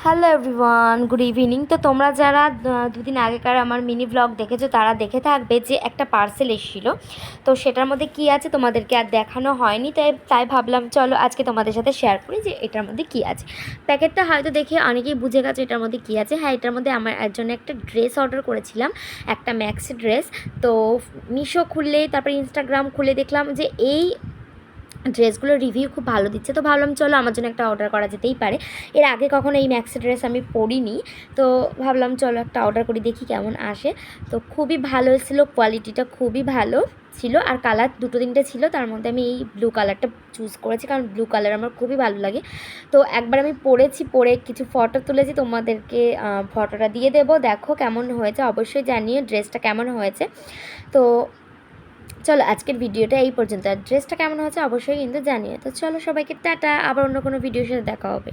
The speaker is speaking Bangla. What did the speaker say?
Hello everyone, good evening. তো তোমরা যারা দুদিন আগেকার আমার মিনি ব্লগ দেখেছো তারা দেখে থাকবে যে একটা পার্সেল এসেছিলো। তো সেটার মধ্যে কী আছে তোমাদেরকে আর দেখানো হয়নি, তাই ভাবলাম চলো আজকে তোমাদের সাথে শেয়ার করি যে এটার মধ্যে কী আছে। প্যাকেটটা হয়তো দেখে অনেকেই বুঝে গেছে এটার মধ্যে কী আছে। হ্যাঁ, এটার মধ্যে আমার একজন্য একটা ড্রেস অর্ডার করেছিলাম, একটা ম্যাক্সি ড্রেস। তো মিশো খুললে তারপরে ইনস্টাগ্রাম খুলে দেখলাম যে এই ড্রেসগুলোর রিভিউ খুব ভালো দিচ্ছে। তো ভাবলাম চলো আমার জন্য একটা অর্ডার করা যেতেই পারে। এর আগে কখনো এই ম্যাক্সি ড্রেস আমি পরিনি, তো ভাবলাম চলো একটা অর্ডার করি, দেখি কেমন আসে। তো খুবই ভালো এসেছিলো, কোয়ালিটিটা খুবই ভালো ছিল। আর কালার দুটো তিনটে ছিল, তার মধ্যে আমি এই ব্লু কালারটা চুজ করেছি, কারণ ব্লু কালার আমার খুবই ভালো লাগে। তো একবার আমি পরে কিছু ফটো তুলেছি, তোমাদেরকে ফটোটা দিয়ে দেবো, দেখো কেমন হয়েছে, অবশ্যই জানিও ড্রেসটা কেমন হয়েছে। তো চলো আজকের ভিডিওটা এই পর্যন্ত। আর ড্রেসটা কেমন হয়েছে অবশ্যই কিন্তু জানিও। তো চলো সবাইকে টাটা, আবার অন্য কোনো ভিডিওর সাথে দেখা হবে।